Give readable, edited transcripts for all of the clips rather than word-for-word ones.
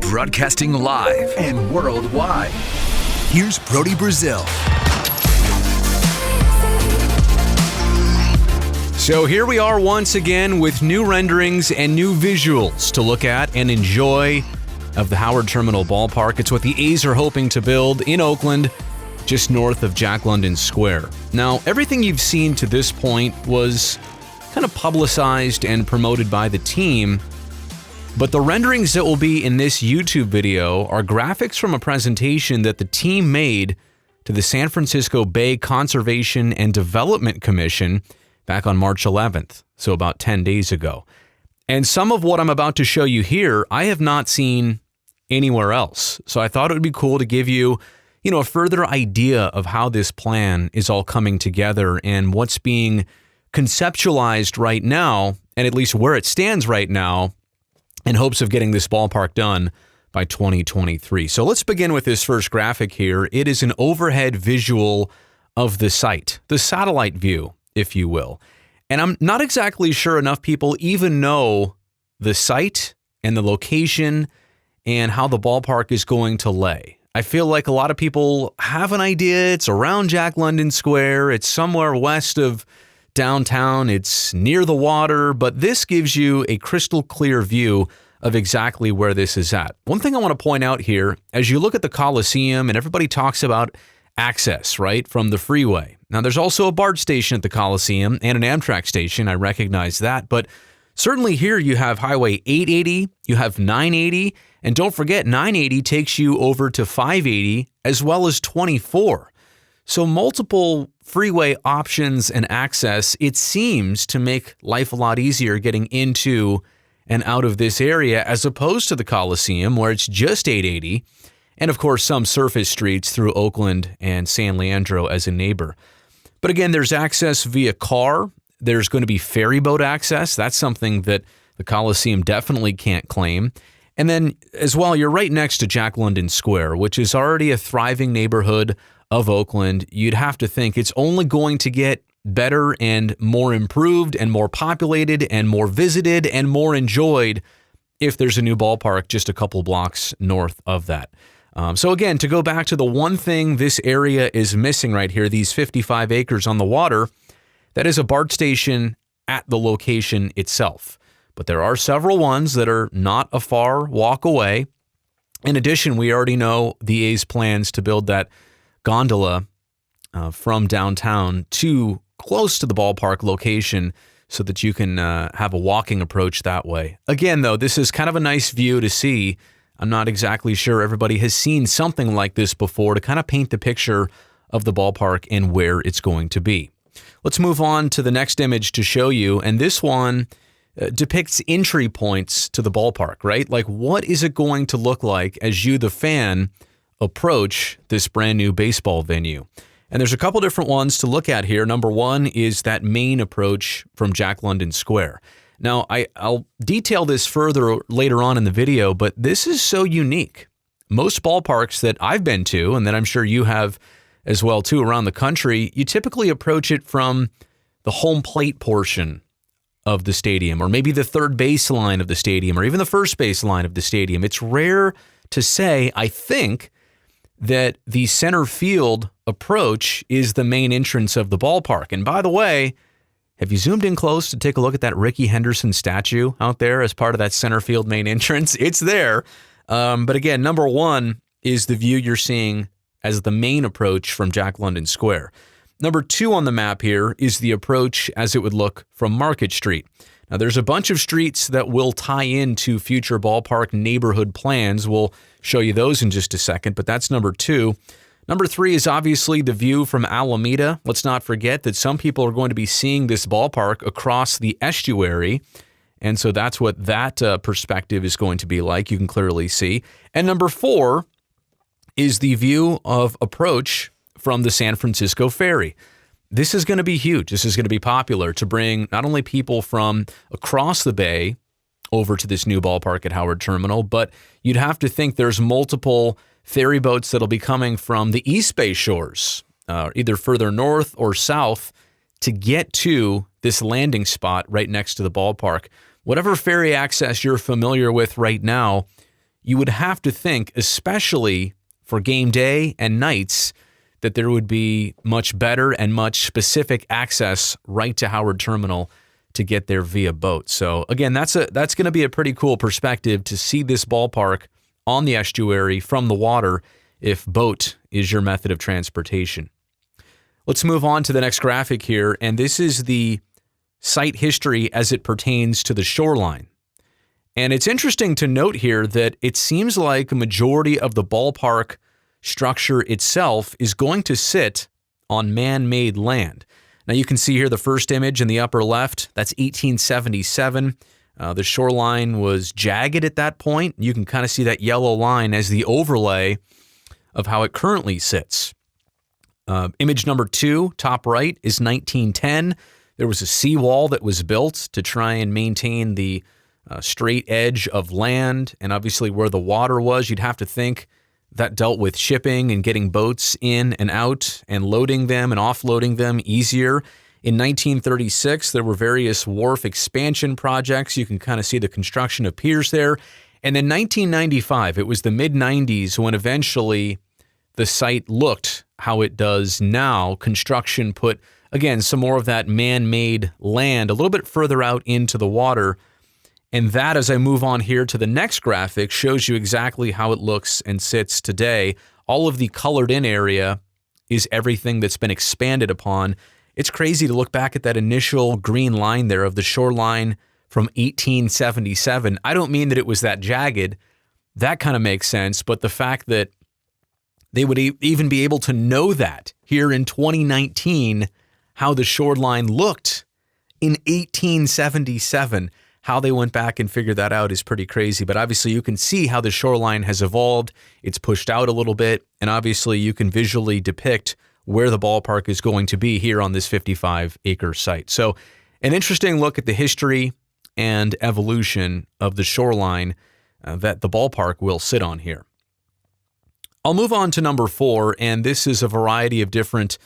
Broadcasting live and worldwide. Here's Brody Brazil. So here we are once again with new renderings and new visuals to look at and enjoy of the Howard Terminal Ballpark. It's what the A's are hoping to build in Oakland, just north of Jack London Square. Now, everything you've seen to this point was kind of publicized and promoted by the team, but the renderings that will be in this YouTube video are graphics from a presentation that the team made to the San Francisco Bay Conservation and Development Commission back on March 11th, so about 10 days ago. And some of what I'm about to show you here, I have not seen anywhere else. So I thought it would be cool to give you, a further idea of how this plan is all coming together and what's being conceptualized right now, and at least where it stands right now, in hopes of getting this ballpark done by 2023. So let's begin with this first graphic here. It is an overhead visual of the site, the satellite view, if you will. And I'm not exactly sure enough people even know the site and the location and how the ballpark is going to lay. I feel like a lot of people have an idea. It's around Jack London Square. It's somewhere west of downtown. It's near the water, but this gives you a crystal clear view of exactly where this is at. One thing I want to point out here, as you look at the Coliseum and everybody talks about access, right, from the freeway. Now, there's also a BART station at the Coliseum and an Amtrak station. I recognize that, but certainly here you have Highway 880, you have 980, and don't forget 980 takes you over to 580 as well as 24. So multiple freeway options and access, it seems to make life a lot easier getting into and out of this area as opposed to the Coliseum where it's just 880. And of course, some surface streets through Oakland and San Leandro as a neighbor. But again, there's access via car. There's going to be ferry boat access. That's something that the Coliseum definitely can't claim. And then as well, you're right next to Jack London Square, which is already a thriving neighborhood of Oakland. You'd have to think it's only going to get better and more improved and more populated and more visited and more enjoyed if there's a new ballpark just a couple blocks north of that. So again, to go back to the one thing this area is missing right here, these 55 acres on the water, that is a BART station at the location itself. But there are several ones that are not a far walk away. In addition, we already know the A's plans to build that gondola from downtown to close to the ballpark location so that you can have a walking approach that way. Again, though, this is kind of a nice view to see. I'm not exactly sure everybody has seen something like this before to kind of paint the picture of the ballpark and where it's going to be. Let's move on to the next image to show you, and this one depicts entry points to the ballpark, right? Like, what is it going to look like as you, the fan, approach this brand new baseball venue? And there's a couple different ones to look at here. Number one is that main approach from Jack London Square. Now, I'll detail this further later on in the video, but this is so unique. Most ballparks that I've been to, and that I'm sure you have as well too around the country, you typically approach it from the home plate portion of the stadium, or maybe the third base line of the stadium, or even the first base line of the stadium. It's rare to say, I think, that the center field approach is the main entrance of the ballpark. And by the way, have you zoomed in close to take a look at that Rickey Henderson statue out there as part of that center field main entrance? It's there. But again, number one is the view you're seeing as the main approach from Jack London Square. Number two on the map here is the approach as it would look from Market Street. Now, there's a bunch of streets that will tie into future ballpark neighborhood plans. We'll show you those in just a second, but that's number two. Number three is obviously the view from Alameda. Let's not forget that some people are going to be seeing this ballpark across the estuary, and so that's what that perspective is going to be like. You can clearly see. And number four is the view of approach from the San Francisco Ferry. This is going to be huge. This is going to be popular to bring not only people from across the bay over to this new ballpark at Howard Terminal, but you'd have to think there's multiple ferry boats that'll be coming from the East Bay shores, either further north or south, to get to this landing spot right next to the ballpark. Whatever ferry access you're familiar with right now, you would have to think, especially for game day and nights, that there would be much better and much specific access right to Howard Terminal to get there via boat. So again, that's going to be a pretty cool perspective to see this ballpark on the estuary from the water if boat is your method of transportation. Let's move on to the next graphic here, and this is the site history as it pertains to the Shoreline. And it's interesting to note here that it seems like a majority of the ballpark structure itself is going to sit on man-made land. Now you can see here the first image in the upper left, that's 1877. The shoreline was jagged at that point. You can kind of see that yellow line as the overlay of how it currently sits. Image number 2, top right, is 1910. There was a seawall that was built to try and maintain the straight edge of land, and obviously where the water was, you'd have to think that dealt with shipping and getting boats in and out and loading them and offloading them easier. In 1936, there were various wharf expansion projects. You can kind of see the construction of piers there. And then 1995, it was the mid-90s when eventually the site looked how it does now. Construction put, again, some more of that man-made land a little bit further out into the water. And that, as I move on here to the next graphic, shows you exactly how it looks and sits today. All of the colored in area is everything that's been expanded upon. It's crazy to look back at that initial green line there of the shoreline from 1877. I don't mean that it was that jagged. That kind of makes sense. But the fact that they would even be able to know that here in 2019, how the shoreline looked in 1877, how they went back and figured that out is pretty crazy. But obviously you can see how the shoreline has evolved. It's pushed out a little bit. And obviously you can visually depict where the ballpark is going to be here on this 55-acre site. So an interesting look at the history and evolution of the shoreline that the ballpark will sit on here. I'll move on to number 4, and this is a variety of different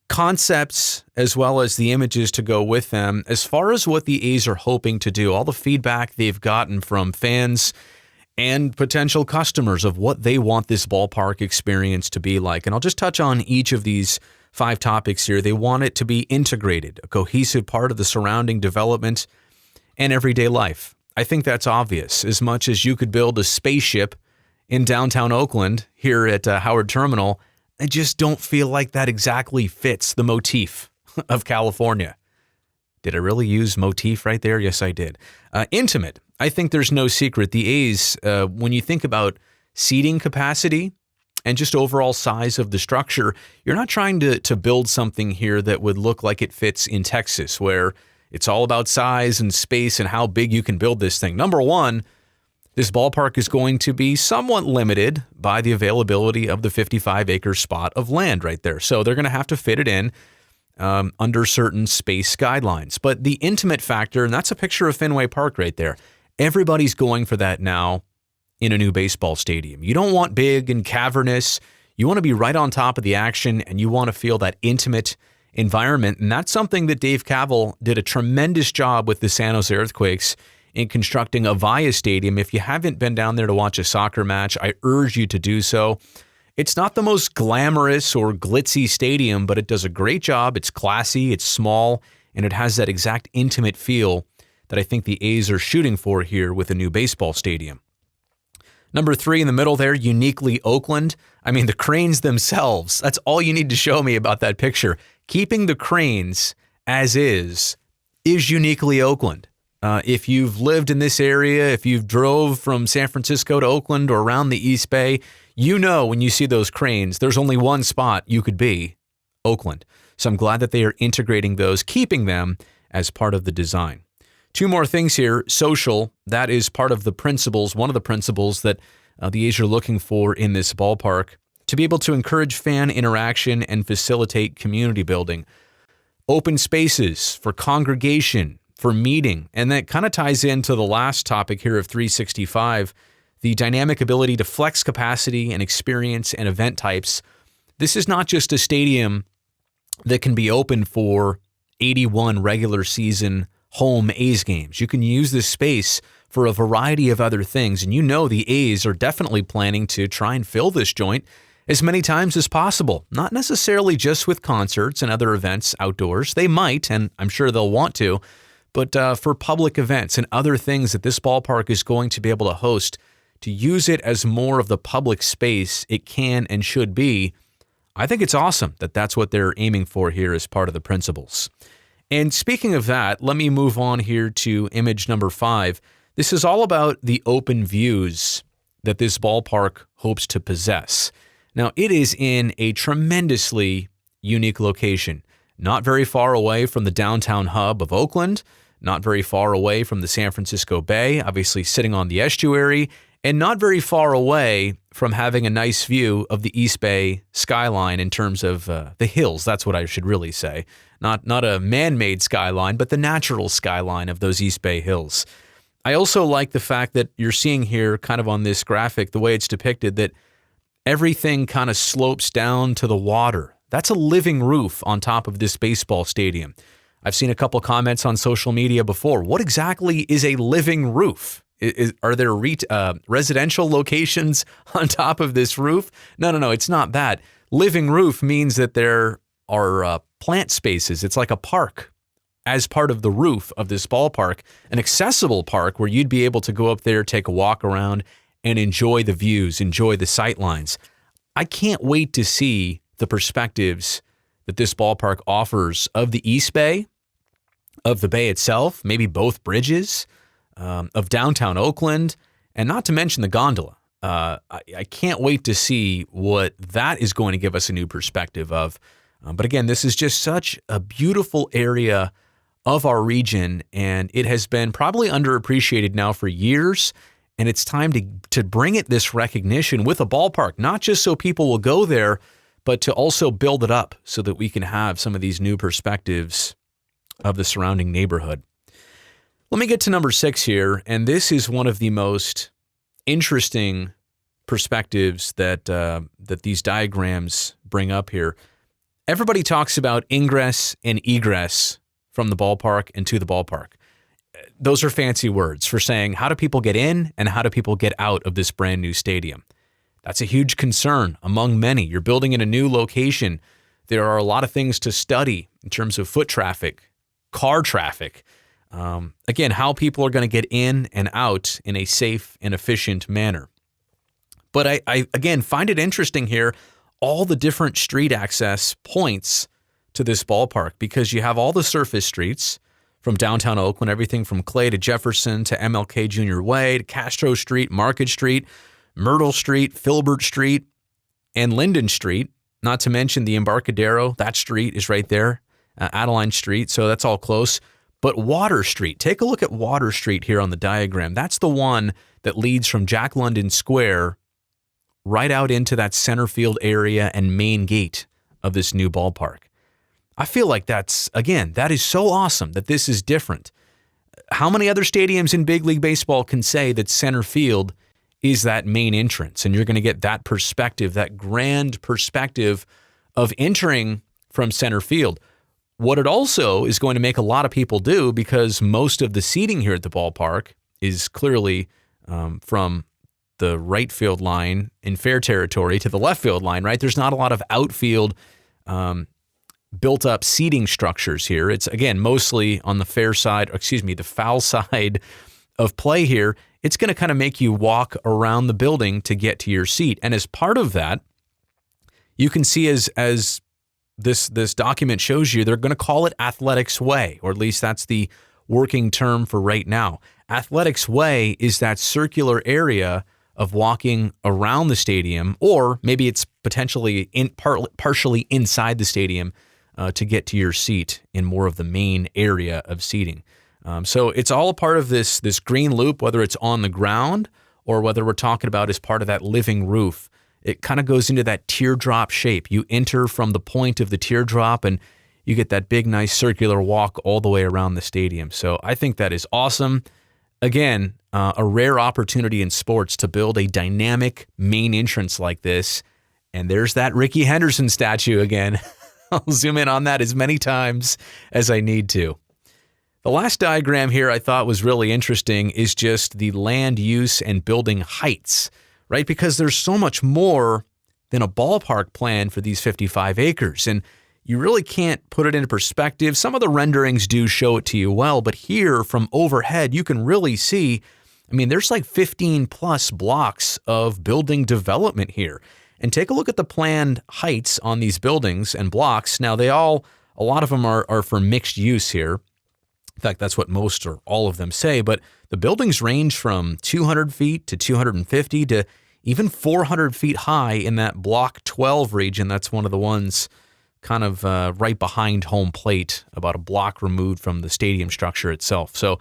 concepts as well as the images to go with them. As far as what the A's are hoping to do, all the feedback they've gotten from fans and potential customers of what they want this ballpark experience to be like. And I'll just touch on each of these 5 topics here. They want it to be integrated, a cohesive part of the surrounding development and everyday life. I think that's obvious. As much as you could build a spaceship in downtown Oakland here at Howard Terminal, I just don't feel like that exactly fits the motif of California. Did I really use motif right there? Yes, I did. Intimate. I think there's no secret. The A's, when you think about seating capacity and just overall size of the structure, you're not trying to build something here that would look like it fits in Texas, where it's all about size and space and how big you can build this thing. Number one, this ballpark is going to be somewhat limited by the availability of the 55-acre spot of land right there. So they're going to have to fit it in under certain space guidelines. But the intimate factor, and that's a picture of Fenway Park right there. Everybody's going for that now in a new baseball stadium. You don't want big and cavernous. You want to be right on top of the action, and you want to feel that intimate environment. And that's something that Dave Kaval did a tremendous job with the San Jose Earthquakes in constructing Avaya Stadium. If you haven't been down there to watch a soccer match, I urge you to do so. It's not the most glamorous or glitzy stadium, but it does a great job. It's classy, it's small, and it has that exact intimate feel that I think the A's are shooting for here with a new baseball stadium. Number 3 in the middle there, uniquely Oakland. I mean, the cranes themselves, that's all you need to show me about that picture. Keeping the cranes as is uniquely Oakland. If you've lived in this area, if you've drove from San Francisco to Oakland or around the East Bay, you know when you see those cranes, there's only one spot you could be, Oakland. So I'm glad that they are integrating those, keeping them as part of the design. 2 more things here. Social, that is part of the principles, one of the principles that the A's are looking for in this ballpark, to be able to encourage fan interaction and facilitate community building. Open spaces for congregation, for meeting. And that kind of ties into the last topic here of 365, the dynamic ability to flex capacity and experience and event types. This is not just a stadium that can be open for 81 regular season home A's games. You can use this space for a variety of other things. And the A's are definitely planning to try and fill this joint as many times as possible. Not necessarily just with concerts and other events outdoors. They might, and I'm sure they'll want to, but for public events and other things that this ballpark is going to be able to host, to use it as more of the public space it can and should be, I think it's awesome that that's what they're aiming for here as part of the principles. And speaking of that, let me move on here to image number 5. This is all about the open views that this ballpark hopes to possess. Now, it is in a tremendously unique location, not very far away from the downtown hub of Oakland, not very far away from the San Francisco Bay, obviously sitting on the estuary, and not very far away from having a nice view of the East Bay skyline in terms of the hills. That's what I should really say. Not a man-made skyline, but the natural skyline of those East Bay hills. I also like the fact that you're seeing here kind of on this graphic, the way it's depicted, that everything kind of slopes down to the water. That's a living roof on top of this baseball stadium. I've seen a couple comments on social media before. What exactly is a living roof? Are there residential locations on top of this roof? No, it's not that. Living roof means that there are plant spaces. It's like a park as part of the roof of this ballpark, an accessible park where you'd be able to go up there, take a walk around, and enjoy the views, enjoy the sight lines. I can't wait to see the perspectives that this ballpark offers of the East Bay, of the Bay itself, maybe both bridges, of downtown Oakland, and not to mention the gondola. I can't wait to see what that is going to give us a new perspective of. But again, this is just such a beautiful area of our region, and it has been probably underappreciated now for years. And it's time to bring it this recognition with a ballpark, not just so people will go there, but to also build it up so that we can have some of these new perspectives of the surrounding neighborhood. Let me get to number 6 here, and this is one of the most interesting perspectives that these diagrams bring up here. Everybody talks about ingress and egress from the ballpark and to the ballpark. Those are fancy words for saying how do people get in and how do people get out of this brand new stadium. That's a huge concern among many. You're building in a new location. There are a lot of things to study in terms of foot traffic, car traffic. Again, how people are going to get in and out in a safe and efficient manner. But I again find it interesting here, all the different street access points to this ballpark, because you have all the surface streets from downtown Oakland, everything from Clay to Jefferson to MLK Jr. Way to Castro Street, Market Street, Myrtle Street, Filbert Street, and Linden Street, not to mention the Embarcadero. That street is right there, Adeline Street, so that's all close. But Water Street, take a look at Water Street here on the diagram. That's the one that leads from Jack London Square right out into that center field area and main gate of this new ballpark. I feel like that is so awesome that this is different. How many other stadiums in Big League Baseball can say that center field is that main entrance? And you're going to get that perspective, that grand perspective of entering from center field. What it also is going to make a lot of people do, because most of the seating here at the ballpark is clearly from the right field line in fair territory to the left field line, right? There's not a lot of outfield built up seating structures here. It's, again, mostly on the the foul side of play here. It's going to kind of make you walk around the building to get to your seat. And as part of that, you can see as this document shows you, they're going to call it Athletics Way, or at least that's the working term for right now. Athletics Way is that circular area of walking around the stadium, or maybe it's potentially partially inside the stadium to get to your seat in more of the main area of seating. So it's all a part of this green loop, whether it's on the ground or whether we're talking about as part of that living roof. It kind of goes into that teardrop shape. You enter from the point of the teardrop and you get that big, nice circular walk all the way around the stadium. So I think that is awesome. Again, a rare opportunity in sports to build a dynamic main entrance like this. And there's that Rickey Henderson statue again. I'll zoom in on that as many times as I need to. The last diagram here I thought was really interesting is just the land use and building heights, right? Because there's so much more than a ballpark plan for these 55 acres. And you really can't put it into perspective. Some of the renderings do show it to you well, but here from overhead, you can really see, I mean, there's like 15 plus blocks of building development here. And take a look at the planned heights on these buildings and blocks. Now, a lot of them are for mixed use here. In fact, that's what most or all of them say, but the buildings range from 200 feet to 250 to even 400 feet high in that Block 12 region. That's one of the ones kind of right behind home plate, about a block removed from the stadium structure itself. So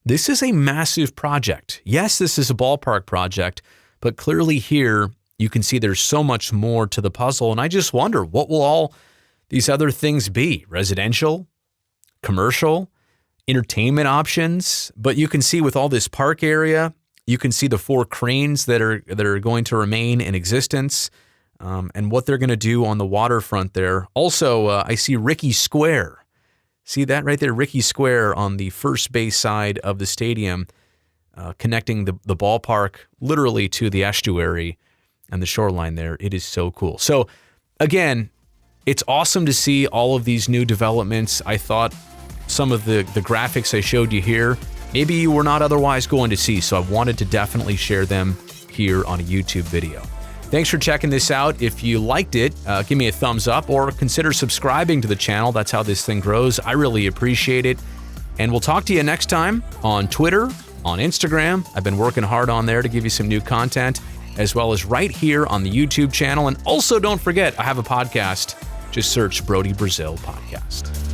this is a massive project. Yes, this is a ballpark project, but clearly here you can see there's so much more to the puzzle. And I just wonder, what will all these other things be? Residential, commercial, entertainment options? But you can see with all this park area, you can see the 4 cranes that are going to remain in existence, and what they're going to do on the waterfront there. Also, I see Rickey Square. See that right there? Rickey Square on the first base side of the stadium, connecting the ballpark literally to the estuary and the shoreline there. It is so cool. So again, it's awesome to see all of these new developments. I thought some of the graphics I showed you here, maybe you were not otherwise going to see, so I wanted to definitely share them here on a YouTube video. Thanks for checking this out. If you liked it, give me a thumbs up or consider subscribing to the channel. That's how this thing grows. I really appreciate it. And we'll talk to you next time on Twitter, on Instagram. I've been working hard on there to give you some new content, as well as right here on the YouTube channel. And also don't forget, I have a podcast. Just search Brody Brazil Podcast.